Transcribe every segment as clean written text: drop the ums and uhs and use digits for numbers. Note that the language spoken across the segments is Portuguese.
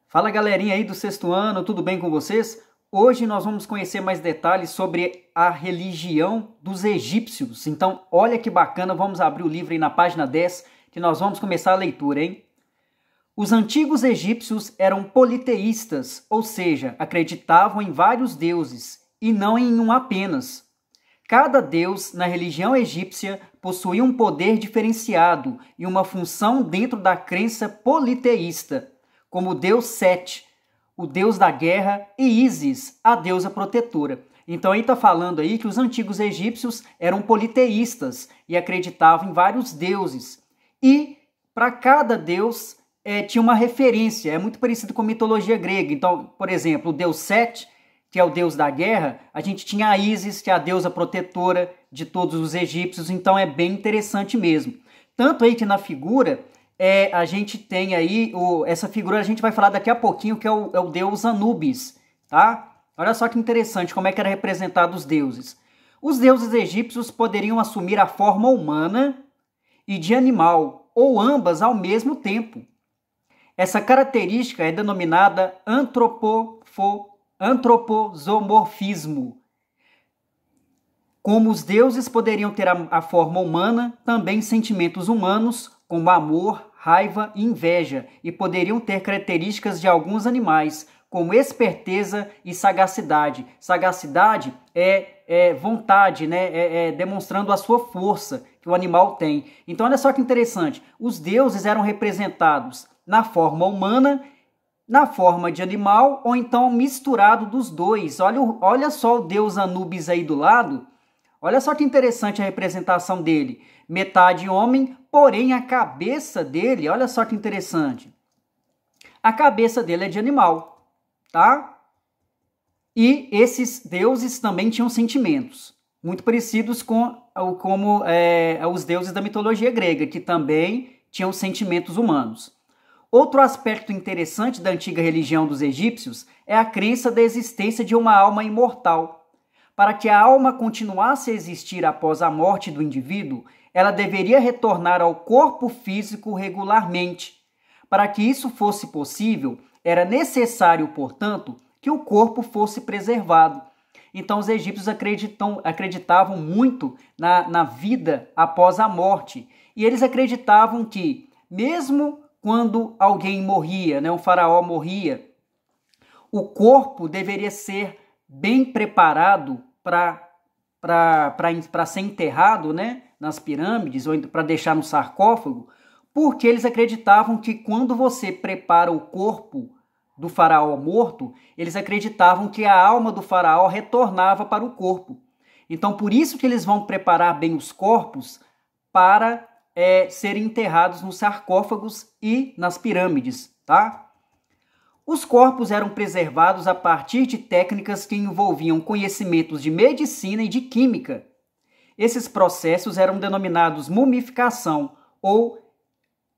Fala galerinha aí do sexto ano, tudo bem com vocês? Hoje nós vamos conhecer mais detalhes sobre a religião dos egípcios. Então, olha que bacana, vamos abrir o livro aí na página 10, que nós vamos começar a leitura, hein? Os antigos egípcios eram politeístas, ou seja, acreditavam em vários deuses e não em um apenas. Cada deus na religião egípcia possuía um poder diferenciado e uma função dentro da crença politeísta, como o deus Sete, o deus da guerra, e Ísis, a deusa protetora. Então aí está falando aí que os antigos egípcios eram politeístas e acreditavam em vários deuses. E para cada deus tinha uma referência, é muito parecido com a mitologia grega. Então, por exemplo, o deus Sete, que é o deus da guerra, a gente tinha a Ísis, que é a deusa protetora de todos os egípcios. Então é bem interessante mesmo. Tanto aí que na figura a gente tem aí, essa figura a gente vai falar daqui a pouquinho, que é o deus Anubis, tá? Olha só que interessante como é que era representado os deuses. Os deuses egípcios poderiam assumir a forma humana e de animal, ou ambas ao mesmo tempo. Essa característica é denominada antropozomorfismo. Como os deuses poderiam ter a forma humana, também sentimentos humanos, como amor, raiva e inveja, e poderiam ter características de alguns animais, como esperteza e sagacidade. Sagacidade é vontade, né? Demonstrando a sua força que o animal tem. Então, olha só que interessante. Os deuses eram representados na forma humana, na forma de animal, ou então misturado dos dois. Olha só o deus Anubis aí do lado. Olha só que interessante a representação dele. Metade homem, porém a cabeça dele, olha só que interessante. A cabeça dele é de animal, tá? E esses deuses também tinham sentimentos, muito parecidos com os deuses da mitologia grega, que também tinham sentimentos humanos. Outro aspecto interessante da antiga religião dos egípcios é a crença da existência de uma alma imortal. Para que a alma continuasse a existir após a morte do indivíduo, ela deveria retornar ao corpo físico regularmente. Para que isso fosse possível, era necessário, portanto, que o corpo fosse preservado. Então, os egípcios acreditavam muito na vida após a morte. E eles acreditavam que, mesmo quando alguém morria, né, um faraó morria, o corpo deveria ser bem preparado para ser enterrado, né, nas pirâmides ou para deixar no sarcófago, porque eles acreditavam que quando você prepara o corpo do faraó morto, eles acreditavam que a alma do faraó retornava para o corpo. Então, por isso que eles vão preparar bem os corpos para serem enterrados nos sarcófagos e nas pirâmides, tá? Os corpos eram preservados a partir de técnicas que envolviam conhecimentos de medicina e de química. Esses processos eram denominados mumificação ou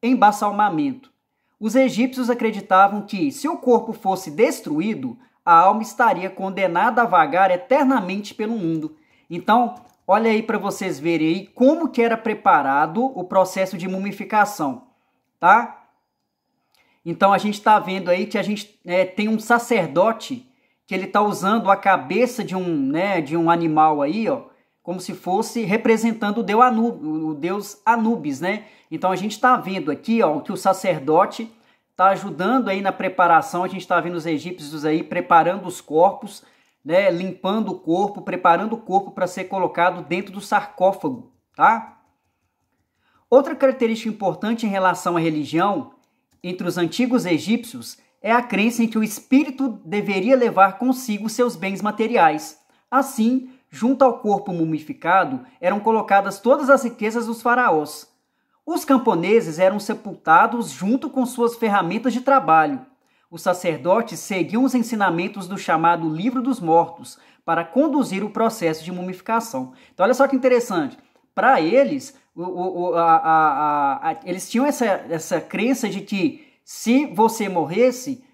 embalsamamento. Os egípcios acreditavam que, se o corpo fosse destruído, a alma estaria condenada a vagar eternamente pelo mundo. Então, olha aí para vocês verem aí como que era preparado o processo de mumificação, tá? Então a gente está vendo aí que a gente tem um sacerdote que ele está usando a cabeça de um animal aí, ó, como se fosse representando o deus Anubis, né? Então a gente está vendo aqui, ó, que o sacerdote está ajudando aí na preparação. A gente está vendo os egípcios aí preparando os corpos, né? Limpando o corpo, preparando o corpo para ser colocado dentro do sarcófago, tá? Outra característica importante em relação à religião entre os antigos egípcios é a crença em que o espírito deveria levar consigo seus bens materiais. Assim, junto ao corpo mumificado, eram colocadas todas as riquezas dos faraós. Os camponeses eram sepultados junto com suas ferramentas de trabalho. Os sacerdotes seguiam os ensinamentos do chamado Livro dos Mortos para conduzir o processo de mumificação. Então, olha só que interessante. Para eles, eles tinham essa crença de que se você morresse,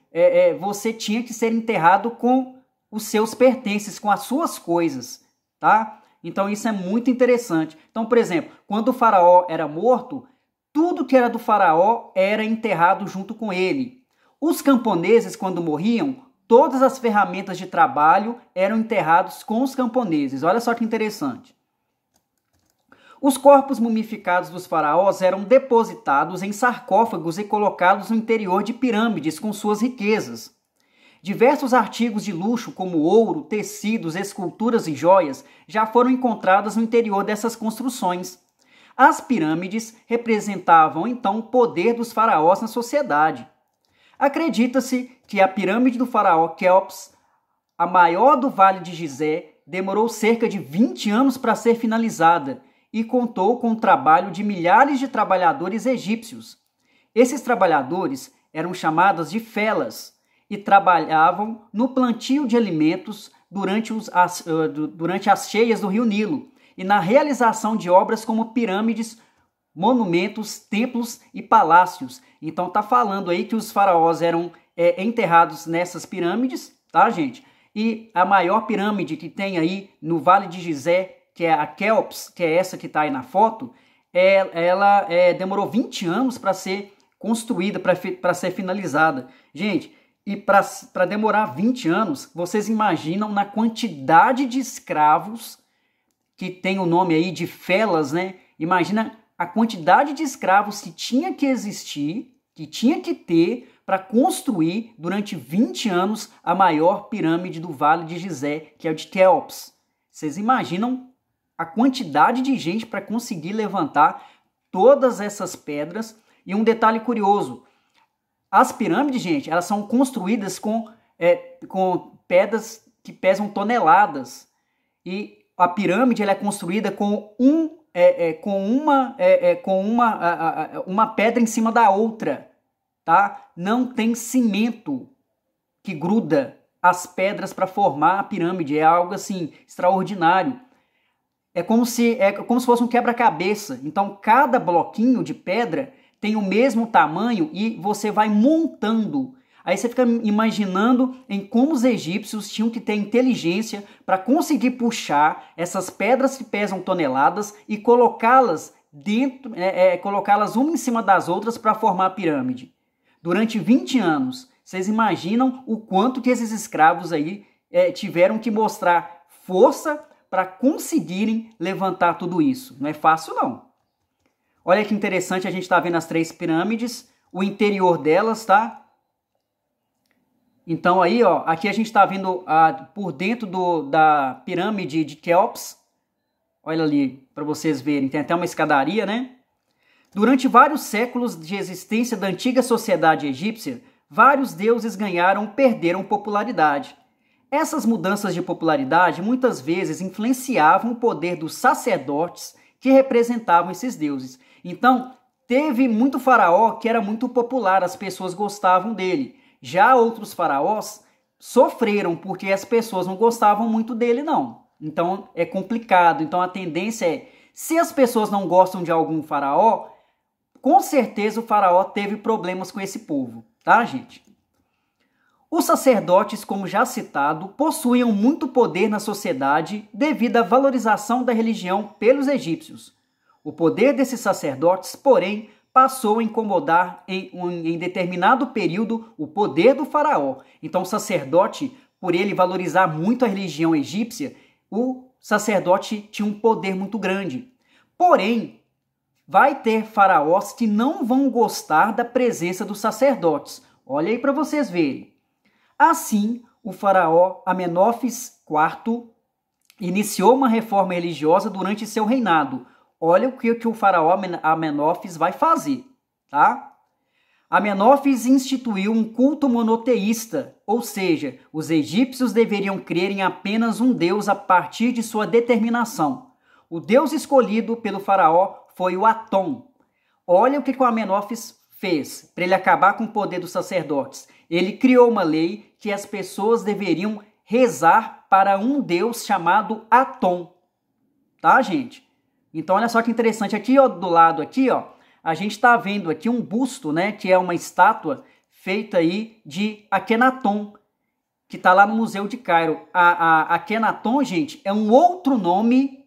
você tinha que ser enterrado com os seus pertences, com as suas coisas, tá? Então isso é muito interessante. Então, por exemplo, quando o faraó era morto, tudo que era do faraó era enterrado junto com ele. Os camponeses, quando morriam, todas as ferramentas de trabalho eram enterrados com os camponeses. Olha só que interessante. Os corpos mumificados dos faraós eram depositados em sarcófagos e colocados no interior de pirâmides com suas riquezas. Diversos artigos de luxo, como ouro, tecidos, esculturas e joias, já foram encontrados no interior dessas construções. As pirâmides representavam, então, o poder dos faraós na sociedade. Acredita-se que a pirâmide do faraó Quéops, a maior do Vale de Gizé, demorou cerca de 20 anos para ser finalizada e contou com o trabalho de milhares de trabalhadores egípcios. Esses trabalhadores eram chamados de felas e trabalhavam no plantio de alimentos durante as cheias do rio Nilo e na realização de obras como pirâmides, monumentos, templos e palácios. Então tá falando aí que os faraós eram enterrados nessas pirâmides, tá, gente? E a maior pirâmide que tem aí no Vale de Gizé, que é a Quéops, que é essa que está aí na foto, ela demorou 20 anos para ser construída, para ser finalizada. Gente, e para demorar 20 anos, vocês imaginam na quantidade de escravos, que tem o nome aí de felas, né? Imagina a quantidade de escravos que tinha que existir, que tinha que ter para construir durante 20 anos a maior pirâmide do Vale de Gizé, que é o de Quéops. Vocês imaginam a quantidade de gente para conseguir levantar todas essas pedras? E um detalhe curioso, as pirâmides, gente, elas são construídas com pedras que pesam toneladas. E a pirâmide ela é construída com uma pedra em cima da outra, tá? Não tem cimento que gruda as pedras para formar a pirâmide. É algo assim extraordinário. É como se fosse um quebra-cabeça. Então, cada bloquinho de pedra tem o mesmo tamanho e você vai montando. Aí você fica imaginando em como os egípcios tinham que ter inteligência para conseguir puxar essas pedras que pesam toneladas e colocá-las colocá-las uma em cima das outras para formar a pirâmide. Durante 20 anos, vocês imaginam o quanto que esses escravos aí tiveram que mostrar força para conseguirem levantar tudo isso. Não é fácil, não. Olha que interessante, a gente está vendo as 3 pirâmides, o interior delas, tá? Então aí, ó, aqui a gente está vendo por dentro da pirâmide de Quéops. Olha ali, para vocês verem, tem até uma escadaria, né? Durante vários séculos de existência da antiga sociedade egípcia, vários deuses ganharam ou perderam popularidade. Essas mudanças de popularidade muitas vezes influenciavam o poder dos sacerdotes que representavam esses deuses. Então, teve muito faraó que era muito popular, as pessoas gostavam dele. Já outros faraós sofreram porque as pessoas não gostavam muito dele, não. Então, é complicado. Então, a tendência é, se as pessoas não gostam de algum faraó, com certeza o faraó teve problemas com esse povo, tá, gente? Os sacerdotes, como já citado, possuíam muito poder na sociedade devido à valorização da religião pelos egípcios. O poder desses sacerdotes, porém, passou a incomodar em determinado período o poder do faraó. Então o sacerdote, por ele valorizar muito a religião egípcia, o sacerdote tinha um poder muito grande. Porém, vai ter faraós que não vão gostar da presença dos sacerdotes. Olha aí para vocês verem. Assim, o faraó Amenófis IV iniciou uma reforma religiosa durante seu reinado. Olha o que o faraó Amenófis vai fazer, tá? Amenófis instituiu um culto monoteísta, ou seja, os egípcios deveriam crer em apenas um deus a partir de sua determinação. O deus escolhido pelo faraó foi o Atom. Olha o que o Amenófis fez para ele acabar com o poder dos sacerdotes. Ele criou uma lei que as pessoas deveriam rezar para um deus chamado Atom. Tá, gente? Então, olha só que interessante. Aqui, ó, do lado aqui, ó, a gente está vendo aqui um busto, né, que é uma estátua feita aí de Akenaton, que está lá no Museu de Cairo. A Akenaton, gente, é um outro nome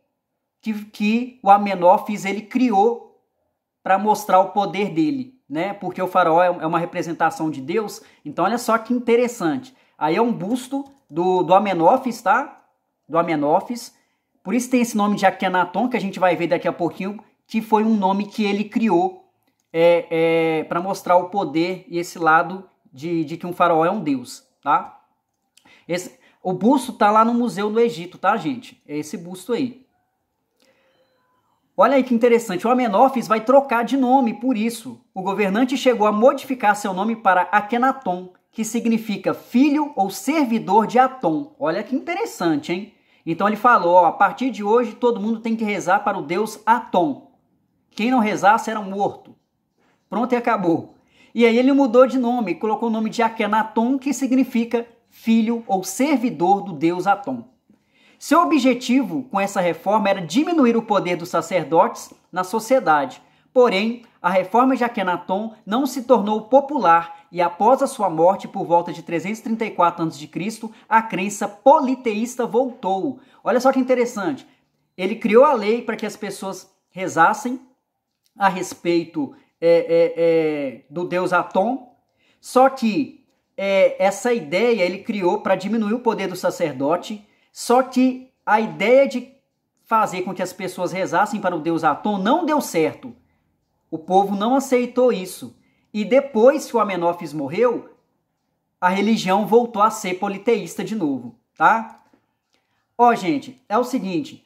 que o Amenófis ele criou para mostrar o poder dele. né? Porque o faraó é uma representação de Deus. Então, olha só que interessante. Aí é um busto do Amenófis, tá? Do Amenófis. Por isso tem esse nome de Akhenaton, que a gente vai ver daqui a pouquinho, que foi um nome que ele criou para mostrar o poder e esse lado de que um faraó é um deus, tá? O busto tá lá no Museu do Egito, tá, gente? É esse busto aí. Olha aí que interessante, o Amenófis vai trocar de nome por isso. O governante chegou a modificar seu nome para Akhenaton, que significa filho ou servidor de Aton. Olha que interessante, hein? Então ele falou, ó, a partir de hoje todo mundo tem que rezar para o deus Aton. Quem não rezar será morto. Pronto, e acabou. E aí ele mudou de nome, colocou o nome de Akhenaton, que significa filho ou servidor do deus Aton. Seu objetivo com essa reforma era diminuir o poder dos sacerdotes na sociedade. Porém, a reforma de Akhenaton não se tornou popular e após a sua morte, por volta de 334 a.C., a crença politeísta voltou. Olha só que interessante. Ele criou a lei para que as pessoas rezassem a respeito do deus Aton, só que essa ideia ele criou para diminuir o poder do sacerdote, só que a ideia de fazer com que as pessoas rezassem para o deus Aton não deu certo. O povo não aceitou isso. E depois que o Amenófis morreu, a religião voltou a ser politeísta de novo, tá? Ó, gente, é o seguinte,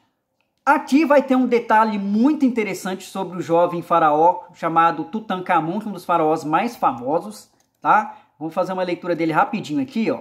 aqui vai ter um detalhe muito interessante sobre o jovem faraó chamado Tutankhamon, que é um dos faraós mais famosos, tá? Vamos fazer uma leitura dele rapidinho aqui, ó.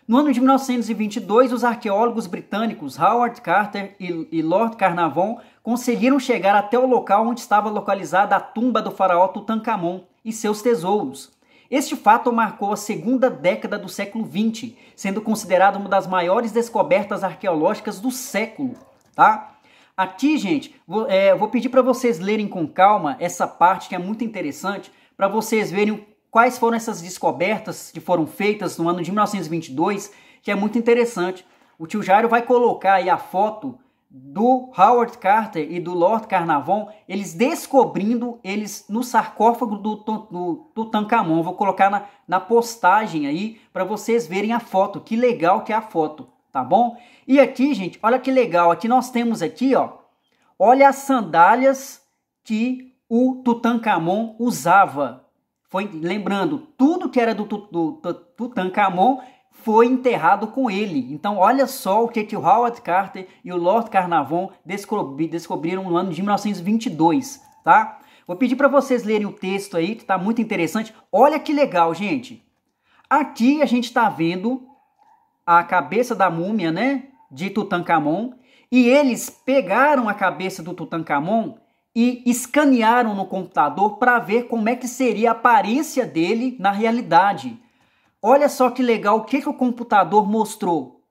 No ano de 1922, os arqueólogos britânicos Howard Carter e Lord Carnarvon conseguiram chegar até o local onde estava localizada a tumba do faraó Tutankhamon e seus tesouros. Este fato marcou a segunda década do século XX, sendo considerado uma das maiores descobertas arqueológicas do século, tá? Aqui, gente, vou pedir para vocês lerem com calma essa parte que é muito interessante, para vocês verem quais foram essas descobertas que foram feitas no ano de 1922, que é muito interessante. O tio Jairo vai colocar aí a foto do Howard Carter e do Lord Carnarvon, eles descobrindo eles no sarcófago do Tutankhamon. Vou colocar na postagem aí para vocês verem a foto. Que legal que é a foto, tá bom? E aqui, gente, olha que legal. Aqui nós temos aqui, ó, olha as sandálias que o Tutankhamon usava. Lembrando, tudo que era do Tutankhamon foi enterrado com ele. Então, olha só o que o Howard Carter e o Lord Carnarvon descobriram no ano de 1922, tá? Vou pedir para vocês lerem o texto aí, que está muito interessante. Olha que legal, gente. Aqui a gente está vendo a cabeça da múmia, né, de Tutankhamon, e eles pegaram a cabeça do Tutankhamon e escanearam no computador para ver como é que seria a aparência dele na realidade. Olha só que legal o que o computador mostrou.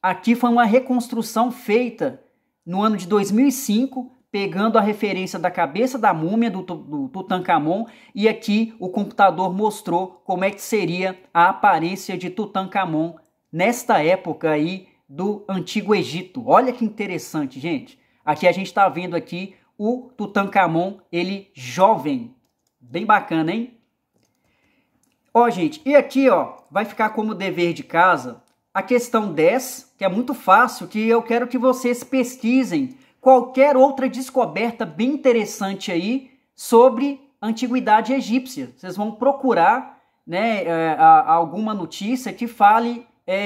Aqui foi uma reconstrução feita no ano de 2005, pegando a referência da cabeça da múmia do Tutankhamon, e aqui o computador mostrou como é que seria a aparência de Tutankhamon nesta época aí do Antigo Egito. Olha que interessante, gente. Aqui a gente está vendo aqui o Tutankhamon, ele jovem. Bem bacana, hein? Ó, gente, e aqui, ó, vai ficar como dever de casa a questão 10, que é muito fácil, que eu quero que vocês pesquisem qualquer outra descoberta bem interessante aí sobre a antiguidade egípcia. Vocês vão procurar, né, alguma notícia que fale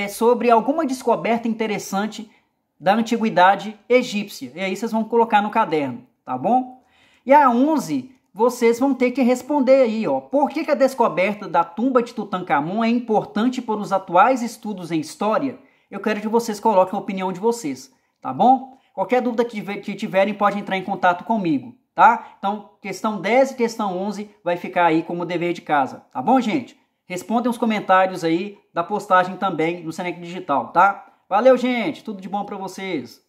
sobre alguma descoberta interessante da antiguidade egípcia. E aí vocês vão colocar no caderno, tá bom? E a 11, vocês vão ter que responder aí, ó. Por que a descoberta da tumba de Tutankhamon é importante para os atuais estudos em história? Eu quero que vocês coloquem a opinião de vocês, tá bom? Qualquer dúvida que tiverem, pode entrar em contato comigo, tá? Então, questão 10 e questão 11 vai ficar aí como dever de casa, tá bom, gente? Respondem os comentários aí da postagem também no Seneca Digital, tá? Valeu, gente! Tudo de bom para vocês!